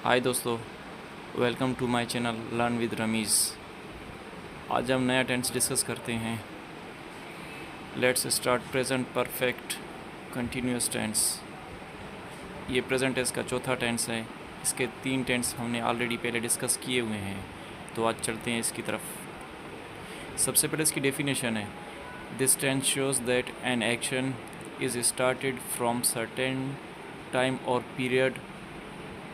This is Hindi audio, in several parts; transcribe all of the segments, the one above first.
हाय दोस्तों, welcome to my channel learn with Rameez. आज हम नया टेंस डिस्कस करते हैं। Let's start present perfect continuous tense. ये प्रेजेंट टेंस का चौथा टेंस है। इसके 3 टेंस हमने ऑलरेडी पहले डिस्कस किए हुए हैं, तो आज चलते हैं इसकी तरफ। सबसे पहले इसकी डेफिनेशन है, this tense shows that an action is started from certain time और period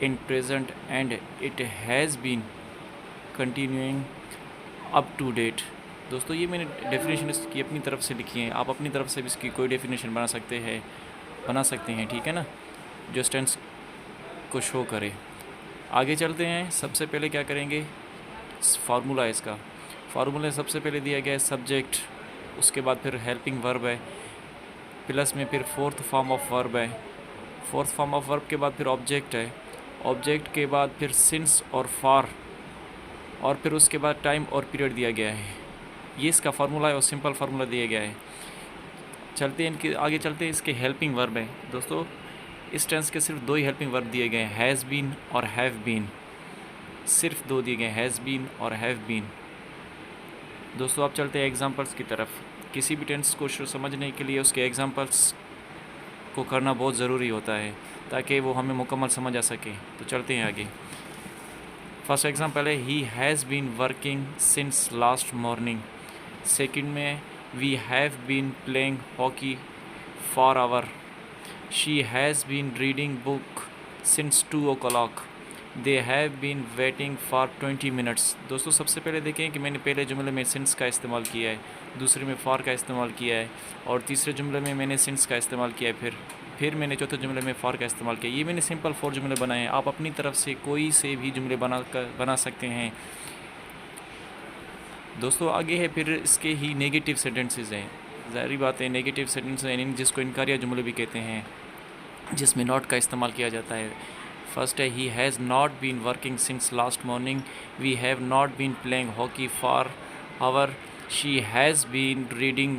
in present and it has been continuing up to date। दोस्तों, ये मैंने डेफिनेशन इसकी अपनी तरफ से लिखी है। आप अपनी तरफ से भी इसकी कोई डेफिनेशन बना सकते हैं, ठीक है ना, जो टेंस को शो करे। आगे चलते हैं। सबसे पहले क्या करेंगे, फार्मूला है इसका। फार्मूला सबसे पहले दिया गया है सब्जेक्ट, उसके बाद फिर हेल्पिंग वर्ब है, प्लस में फिर फोर्थ फॉर्म ऑफ वर्ब है। फोर्थ फॉर्म ऑफ वर्ब के बाद फिर ऑब्जेक्ट है, ऑब्जेक्ट के बाद फिर सिंस और फॉर, और फिर उसके बाद टाइम और पीरियड दिया गया है। ये इसका फार्मूला है और सिंपल फार्मूला दिया गया है। चलते हैं इनके आगे, चलते हैं इसके हेल्पिंग वर्ब है। दोस्तों, इस टेंस के सिर्फ 2 ही हेल्पिंग वर्ब दिए गए हैं, हैज़ बीन और हैव बीन। सिर्फ 2 दिए गए, हैज़ बीन और हैव बीन। दोस्तों, आप चलते हैं एग्जाम्पल्स की तरफ। किसी भी टेंस को समझने के लिए उसके एग्जाम्पल्स को करना बहुत ज़रूरी होता है, ताकि वो हमें मुकम्मल समझ आ सके। तो चलते हैं आगे। फर्स्ट एग्जांपल है, he has been working since last morning. Second में, we have been playing hockey for hour. She has been reading book since 2 o'clock। They have been waiting for 20 minutes. दोस्तों, सबसे पहले देखें कि मैंने पहले जुमले में सिंस का इस्तेमाल किया है, दूसरे में फॉर का इस्तेमाल किया है, और तीसरे जुमले में मैंने सिंस का इस्तेमाल किया है, फिर मैंने चौथे जुमले में फॉर का इस्तेमाल किया। ये मैंने सिंपल 4 जुमले बनाए हैं। आप अपनी तरफ से कोई से भी जुमले बना सकते हैं। दोस्तों, आगे है फिर इसके ही नेगेटिव सेंटेंसेस हैं। ज़ाहिर बात है, नेगेटिव सेंटेंस हैं जिसको इनकारिया जुमले भी कहते हैं, जिसमें नॉट का इस्तेमाल किया जाता है। फर्स्ट है, he has not been working since last morning. We have not been playing hockey for hour. She has been reading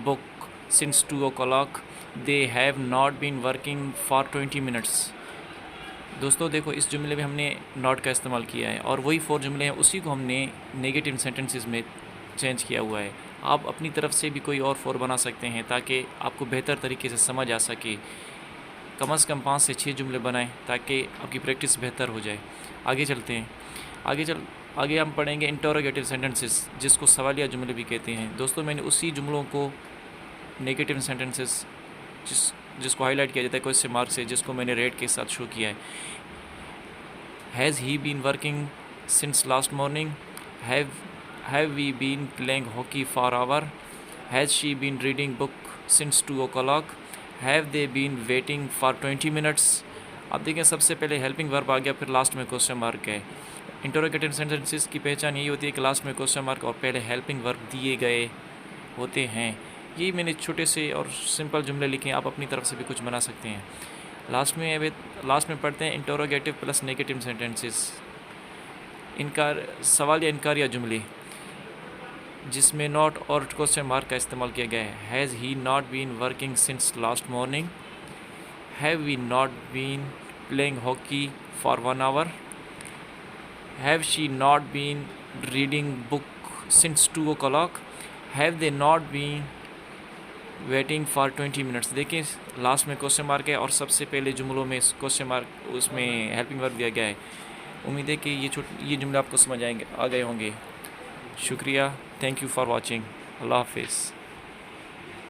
book since 2 o'clock। They have not been working for 20 minutes. दोस्तों देखो, इस जुमले में हमने नॉट का इस्तेमाल किया है, और वही 4 जुमले हैं उसी को हमने नेगेटिव सेंटेंसेस में चेंज किया हुआ है। आप अपनी तरफ से भी कोई और 4 बना सकते हैं, ताकि आपको बेहतर तरीके से समझ आ सके। कम से कम 5 से 6 जुमले बनाएं, ताकि आपकी प्रैक्टिस बेहतर हो जाए। आगे चलते हैं। आगे हम पढ़ेंगे इंटरोगेटिव सेंटेंसेस, जिसको सवालिया जुमले भी कहते हैं। दोस्तों, मैंने उसी जुमलों को नेगेटिव सेंटेंसेस जिसको हाईलाइट किया जाता है क्वेश्चन मार्क से, जिसको मैंने रेड के साथ शो किया है। Has he been working since last morning. Have we been playing hockey for hour. Has she been reading book since 2 o'clock। Have they been waiting for 20 minutes. अब देखें, सबसे पहले हेल्पिंग वर्ब आ गया, फिर लास्ट में क्वेश्चन मार्क है। इंटरोगेटिव सेंटेंसेस की पहचान यही होती है कि लास्ट में क्वेश्चन मार्क और पहले हेल्पिंग वर्ब दिए गए होते हैं। ये मैंने छोटे से और सिंपल जुमले लिखे हैं, आप अपनी तरफ से भी कुछ बना सकते हैं। लास्ट में पढ़ते हैं इंटरोगेटिव प्लस नेगेटिव सेंटेंसेस। सवाल या इनकारिया जुमले, जिसमें नॉट और क्वेश्चन मार्क का इस्तेमाल किया गया है। Has he not been working since last morning. Have we not been playing hockey for 1 hour। Have she not been reading book since 2 o'clock। Have they not been waiting for 20 minutes. देखिए, लास्ट में क्वेश्चन मार्क है और सबसे पहले जुमलों में क्वेश्चन मार्क, उसमें हेल्पिंग वर्ब दिया गया है। उम्मीद है कि ये जुमले आपको समझ आ गए होंगे। शुक्रिया, थैंक यू फॉर वॉचिंग। अल्लाह हाफिज़।